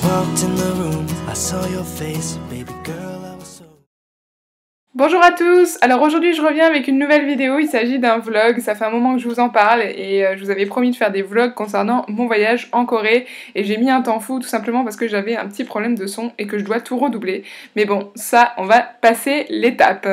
walked in the room, I saw your face, baby girl, I was so... Bonjour à tous, alors aujourd'hui je reviens avec une nouvelle vidéo, il s'agit d'un vlog, ça fait un moment que je vous en parle et je vous avais promis de faire des vlogs concernant mon voyage en Corée et j'ai mis un temps fou tout simplement parce que j'avais un petit problème de son et que je dois tout redoubler, mais bon ça on va passer l'étape.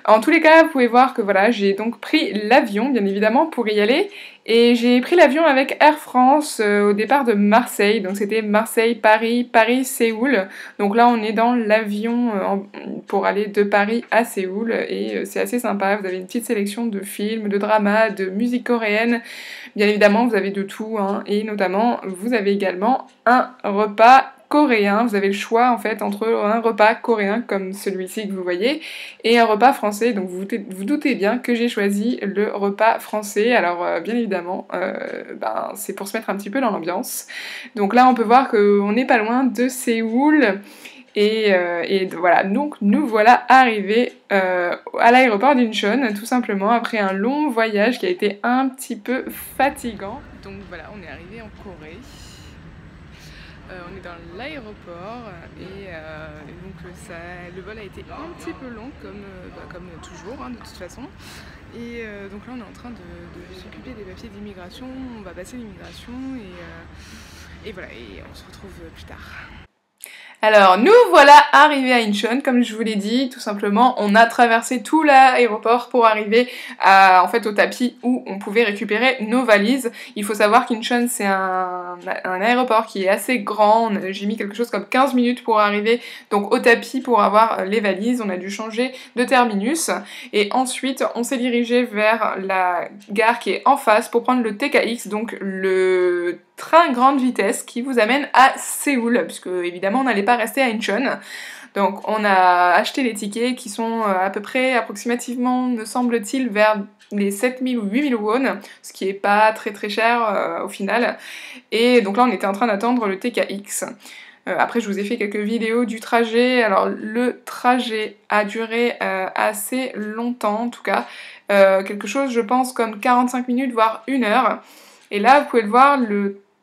En tous les cas vous pouvez voir que voilà j'ai donc pris l'avion bien évidemment pour y aller et j'ai pris l'avion avec Air France au départ de Marseille, donc c'était Marseille-Paris, Paris-Séoul, donc là on est dans l'avion pour aller de Paris à Séoul et c'est assez sympa, vous avez une petite sélection de films, de dramas, de musique coréenne, bien évidemment vous avez de tout hein, et notamment vous avez également un repas coréen, vous avez le choix en fait entre un repas coréen comme celui-ci que vous voyez et un repas français, donc vous doutez bien que j'ai choisi le repas français, alors bien évidemment c'est pour se mettre un petit peu dans l'ambiance, donc là on peut voir qu'on n'est pas loin de Séoul. Et voilà, donc nous voilà arrivés à l'aéroport d'Incheon, tout simplement, après un long voyage qui a été un petit peu fatigant. Donc voilà, on est arrivé en Corée. On est dans l'aéroport et donc le vol a été un petit peu long comme toujours hein, de toute façon. Et donc là on est en train de s'occuper des papiers d'immigration, on va passer l'immigration et voilà, et on se retrouve plus tard. Alors, nous voilà arrivés à Incheon, comme je vous l'ai dit, tout simplement, on a traversé tout l'aéroport pour arriver en fait, au tapis où on pouvait récupérer nos valises. Il faut savoir qu'Incheon, c'est un aéroport qui est assez grand, j'ai mis quelque chose comme 15 minutes pour arriver donc au tapis pour avoir les valises, on a dû changer de terminus, et ensuite on s'est dirigé vers la gare qui est en face pour prendre le TKX, donc le train grande vitesse qui vous amène à Séoul, puisque évidemment on n'allait pas rester à Incheon. Donc on a acheté les tickets qui sont à peu près approximativement, me semble-t-il, vers les 7000 ou 8000 won, ce qui est pas très très cher au final. Et donc là on était en train d'attendre le TKX. Après je vous ai fait quelques vidéos du trajet, alors le trajet a duré assez longtemps en tout cas, quelque chose je pense comme 45 minutes voire 1 heure. Et là vous pouvez le voir,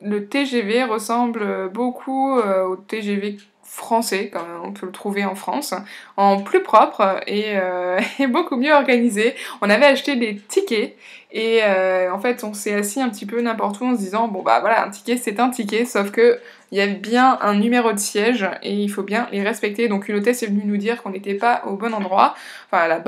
le TGV ressemble beaucoup au TGV français, comme on peut le trouver en France, en plus propre et beaucoup mieux organisé. On avait acheté des tickets et en fait on s'est assis un petit peu n'importe où en se disant bon bah voilà, un ticket c'est un ticket, sauf que il y a bien un numéro de siège et il faut bien les respecter. Donc une hôtesse est venue nous dire qu'on n'était pas au bon endroit, enfin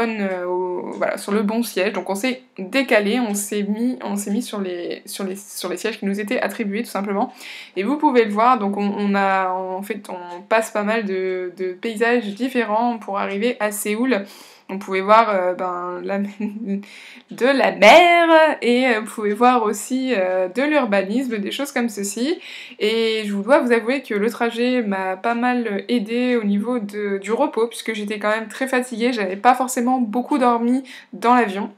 voilà, sur le bon siège. Donc on s'est décalé, on s'est mis sur les sièges qui nous étaient attribués tout simplement. Et vous pouvez le voir, donc on passe pas mal de paysages différents pour arriver à Séoul. On pouvait voir de la mer et vous pouvez voir aussi de l'urbanisme, des choses comme ceci. Et je dois vous avouer que le trajet m'a pas mal aidé au niveau du repos, puisque j'étais quand même très fatiguée, j'avais pas forcément beaucoup dormi dans l'avion.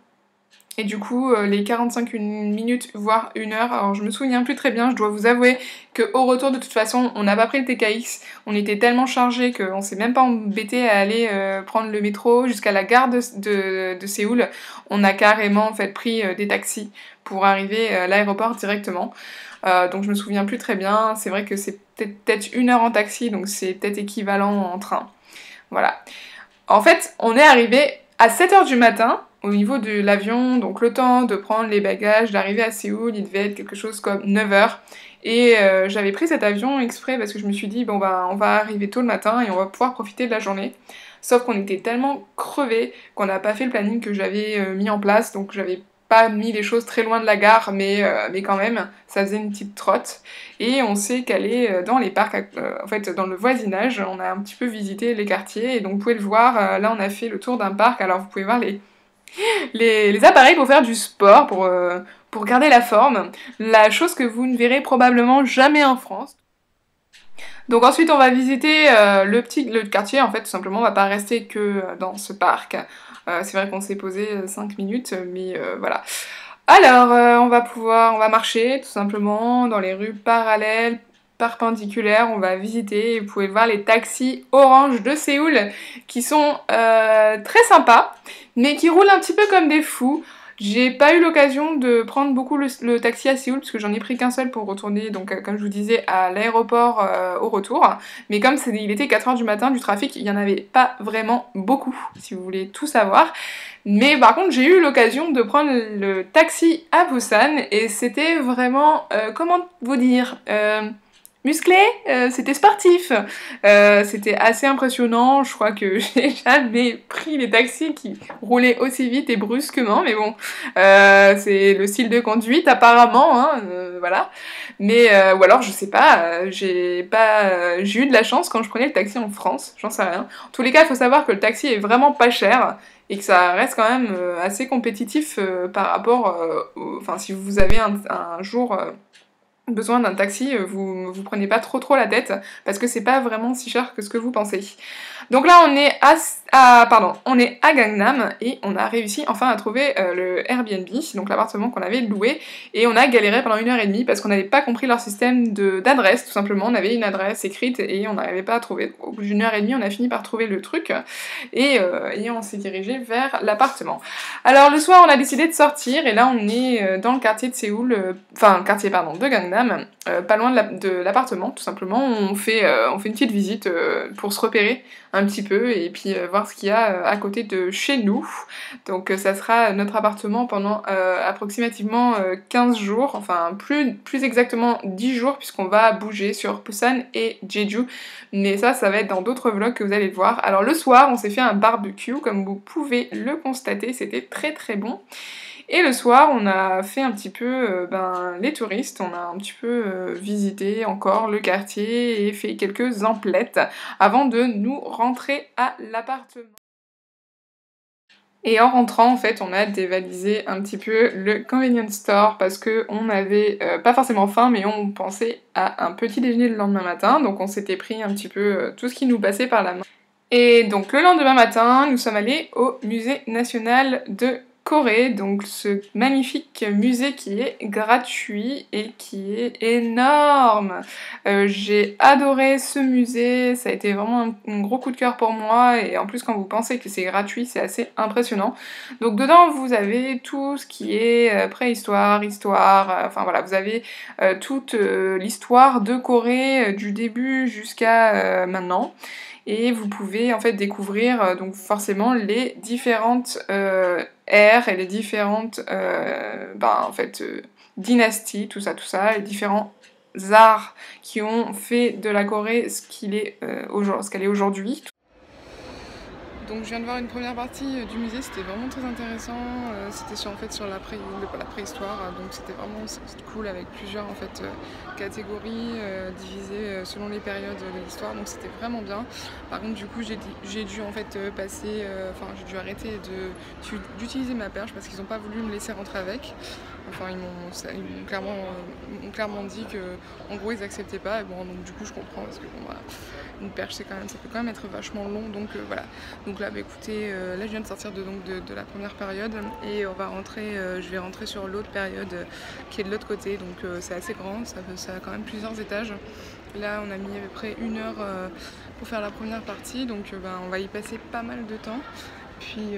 Et du coup, les 45 minutes, voire 1 heure, alors je me souviens plus très bien, je dois vous avouer qu'au retour, de toute façon, on n'a pas pris le TKX, on était tellement chargés qu'on s'est même pas embêté à aller prendre le métro jusqu'à la gare de Séoul. On a carrément en fait pris des taxis pour arriver à l'aéroport directement. Donc je me souviens plus très bien, c'est vrai que c'est peut-être 1 heure en taxi, donc c'est peut-être équivalent en train. Voilà. En fait, on est arrivé à 7h du matin, au niveau de l'avion, donc le temps de prendre les bagages, d'arriver à Séoul, il devait être quelque chose comme 9h. Et j'avais pris cet avion exprès parce que je me suis dit, bon bah on va arriver tôt le matin et on va pouvoir profiter de la journée. Sauf qu'on était tellement crevés qu'on n'a pas fait le planning que j'avais mis en place, donc j'avais pas mis les choses très loin de la gare, mais quand même, ça faisait une petite trotte. Et on s'est calé dans les parcs, en fait dans le voisinage, on a un petit peu visité les quartiers, et donc vous pouvez le voir, là on a fait le tour d'un parc, alors vous pouvez voir les appareils pour faire du sport, pour garder la forme, la chose que vous ne verrez probablement jamais en France. Donc ensuite on va visiter le quartier, en fait tout simplement, on va pas rester que dans ce parc. C'est vrai qu'on s'est posé 5 minutes, mais voilà. Alors on va marcher tout simplement dans les rues parallèles, perpendiculaires, on va visiter, et vous pouvez voir les taxis orange de Séoul qui sont très sympas, mais qui roulent un petit peu comme des fous. J'ai pas eu l'occasion de prendre beaucoup le taxi à Séoul, parce que j'en ai pris qu'un seul pour retourner, donc comme je vous disais, à l'aéroport au retour. Mais comme il était 4h du matin, du trafic, il y en avait pas vraiment beaucoup, si vous voulez tout savoir. Mais par contre, j'ai eu l'occasion de prendre le taxi à Busan, et c'était vraiment, comment vous dire, musclé, c'était sportif, c'était assez impressionnant. Je crois que j'ai jamais pris les taxis qui roulaient aussi vite et brusquement, mais bon, c'est le style de conduite apparemment, hein, voilà. Mais ou alors je sais pas, j'ai eu de la chance quand je prenais le taxi en France, j'en sais rien. En tous les cas, il faut savoir que le taxi est vraiment pas cher et que ça reste quand même assez compétitif par rapport, enfin si vous avez un jour besoin d'un taxi, vous prenez pas trop la tête, parce que c'est pas vraiment si cher que ce que vous pensez. Donc là on est on est à Gangnam, et on a réussi enfin à trouver le Airbnb, donc l'appartement qu'on avait loué, et on a galéré pendant 1h30 parce qu'on n'avait pas compris leur système d'adresse, tout simplement. On avait une adresse écrite et on n'arrivait pas à trouver. Au bout d'1h30 on a fini par trouver le truc, et on s'est dirigé vers l'appartement. Alors le soir on a décidé de sortir, et là on est dans le quartier de Séoul, de Gangnam, pas loin de l'appartement, tout simplement. On fait une petite visite pour se repérer un petit peu, et puis voir ce qu'il y a à côté de chez nous. Donc ça sera notre appartement pendant approximativement 15 jours, enfin plus exactement 10 jours, puisqu'on va bouger sur Busan et Jeju, mais ça va être dans d'autres vlogs que vous allez voir. Alors le soir on s'est fait un barbecue, comme vous pouvez le constater, c'était très bon. Et le soir, on a fait un petit peu les touristes, on a un petit peu visité encore le quartier et fait quelques emplettes avant de nous rentrer à l'appartement. Et en rentrant, en fait, on a dévalisé un petit peu le convenience store parce qu'on avait pas forcément faim, mais on pensait à un petit déjeuner le lendemain matin, donc on s'était pris un petit peu tout ce qui nous passait par la main. Et donc le lendemain matin, nous sommes allés au musée national de Corée, donc ce magnifique musée qui est gratuit et qui est énorme. J'ai adoré ce musée, ça a été vraiment un gros coup de cœur pour moi, et en plus quand vous pensez que c'est gratuit, c'est assez impressionnant. Donc dedans vous avez tout ce qui est préhistoire, histoire, enfin voilà, vous avez toute l'histoire de Corée du début jusqu'à maintenant. Et vous pouvez en fait découvrir donc forcément les différentes ères et les différentes dynasties, tout ça, les différents arts qui ont fait de la Corée ce qu'elle est aujourd'hui. Donc je viens de voir une première partie du musée, c'était vraiment très intéressant, c'était sur la préhistoire, donc c'était vraiment cool, avec plusieurs catégories divisées selon les périodes de l'histoire, donc c'était vraiment bien. Par contre du coup j'ai dû j'ai dû arrêter d'utiliser ma perche parce qu'ils n'ont pas voulu me laisser rentrer avec. Enfin ils m'ont clairement dit que en gros ils acceptaient pas, et bon donc du coup je comprends, parce que bon voilà, une perche ça peut quand même être vachement long, donc voilà. Donc là écoutez, là je viens de sortir de la première période, et je vais rentrer sur l'autre période qui est de l'autre côté, donc c'est assez grand, ça a quand même plusieurs étages. Là on a mis à peu près 1 heure pour faire la première partie, donc on va y passer pas mal de temps. Puis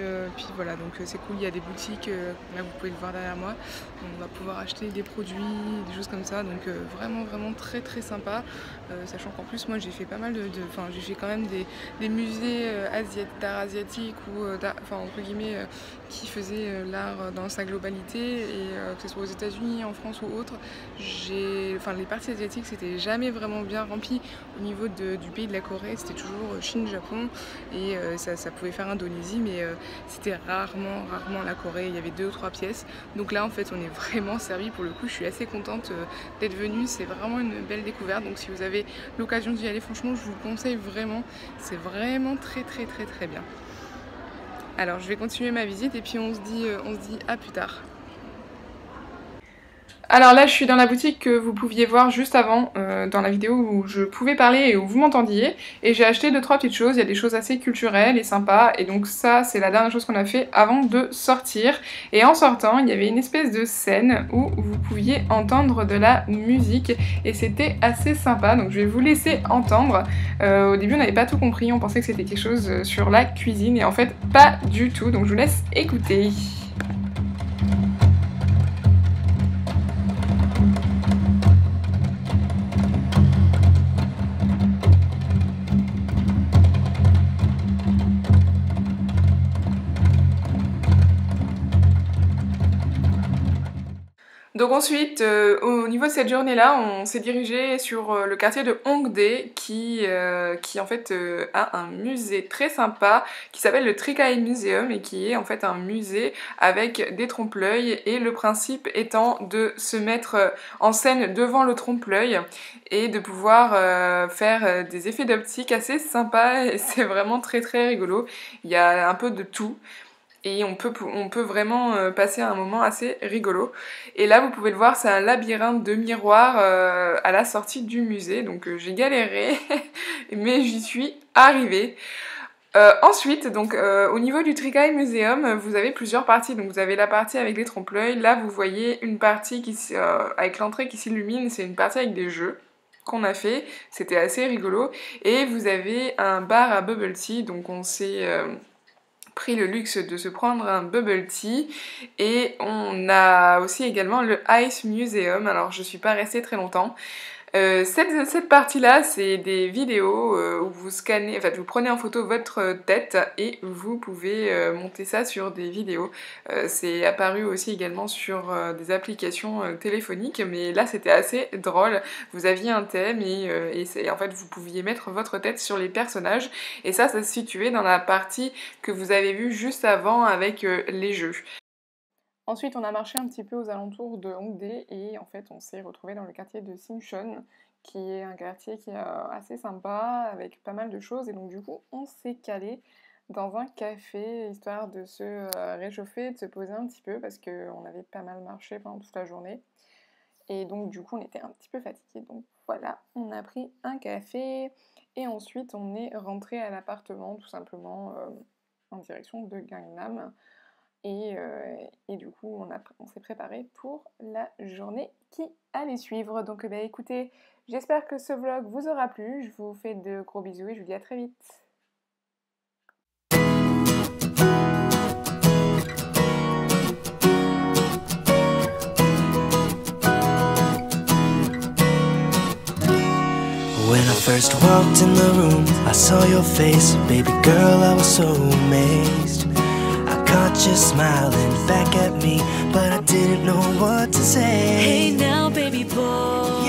voilà, donc c'est cool, il y a des boutiques, là vous pouvez le voir derrière moi, on va pouvoir acheter des produits, des choses comme ça, donc vraiment très sympa, sachant qu'en plus moi j'ai fait pas mal j'ai fait quand même des musées d'art asiatique, ou entre guillemets qui faisaient l'art dans sa globalité, et que ce soit aux États-Unis, en France ou autre, les parties asiatiques c'était jamais vraiment bien rempli au niveau du pays de la Corée, c'était toujours Chine, Japon, et ça pouvait faire Indonésie, mais c'était rarement la Corée, il y avait 2 ou 3 pièces. Donc là en fait on est vraiment servi, pour le coup je suis assez contente d'être venue, c'est vraiment une belle découverte, donc si vous avez l'occasion d'y aller, franchement je vous le conseille vraiment, c'est vraiment très bien. Alors je vais continuer ma visite, et puis on se dit à plus tard. Alors là je suis dans la boutique que vous pouviez voir juste avant, dans la vidéo où je pouvais parler et où vous m'entendiez, et j'ai acheté 2-3 petites choses, il y a des choses assez culturelles et sympas, et donc ça c'est la dernière chose qu'on a fait avant de sortir. Et en sortant il y avait une espèce de scène où vous pouviez entendre de la musique, et c'était assez sympa, donc je vais vous laisser entendre. Au début on n'avait pas tout compris, on pensait que c'était quelque chose sur la cuisine, et en fait pas du tout, donc je vous laisse écouter. Donc ensuite, au niveau de cette journée-là, on s'est dirigé sur le quartier de Hongdae qui en fait a un musée très sympa qui s'appelle le Trikai Museum et qui est en fait un musée avec des trompe-l'œil et le principe étant de se mettre en scène devant le trompe-l'œil et de pouvoir faire des effets d'optique assez sympas et c'est vraiment très très rigolo. Il y a un peu de tout. Et on peut vraiment passer un moment assez rigolo. Et là, vous pouvez le voir, c'est un labyrinthe de miroirs à la sortie du musée. Donc j'ai galéré, mais j'y suis arrivée. Ensuite, donc au niveau du Trikai Museum, vous avez plusieurs parties. Donc vous avez la partie avec les trompe-l'œil. Là, vous voyez une partie avec l'entrée qui s'illumine. C'est une partie avec des jeux qu'on a fait. C'était assez rigolo. Et vous avez un bar à bubble tea. Donc on s'est pris le luxe de se prendre un bubble tea et on a aussi également le Ice Museum. Alors je suis pas restée très longtemps. Cette partie-là, c'est des vidéos où vous scannez, vous prenez en photo votre tête et vous pouvez monter ça sur des vidéos. C'est apparu aussi également sur des applications téléphoniques, mais là c'était assez drôle. Vous aviez un thème et en fait vous pouviez mettre votre tête sur les personnages et ça se situait dans la partie que vous avez vue juste avant avec les jeux. Ensuite, on a marché un petit peu aux alentours de Hongdae et en fait, on s'est retrouvé dans le quartier de Simchon, qui est un quartier qui est assez sympa, avec pas mal de choses. Et donc, du coup, on s'est calé dans un café, histoire de se réchauffer, de se poser un petit peu, parce qu'on avait pas mal marché pendant toute la journée. Et donc, du coup, on était un petit peu fatigués. Donc, voilà, on a pris un café. Et ensuite, on est rentré à l'appartement, tout simplement, en direction de Gangnam. Et du coup, on s'est préparé pour la journée qui allait suivre. Donc écoutez, j'espère que ce vlog vous aura plu. Je vous fais de gros bisous et je vous dis à très vite. When I first walked in the room, I saw your face, baby girl, I was so amazed. Caught you smiling back at me, but I didn't know what to say. Hey now, baby boy.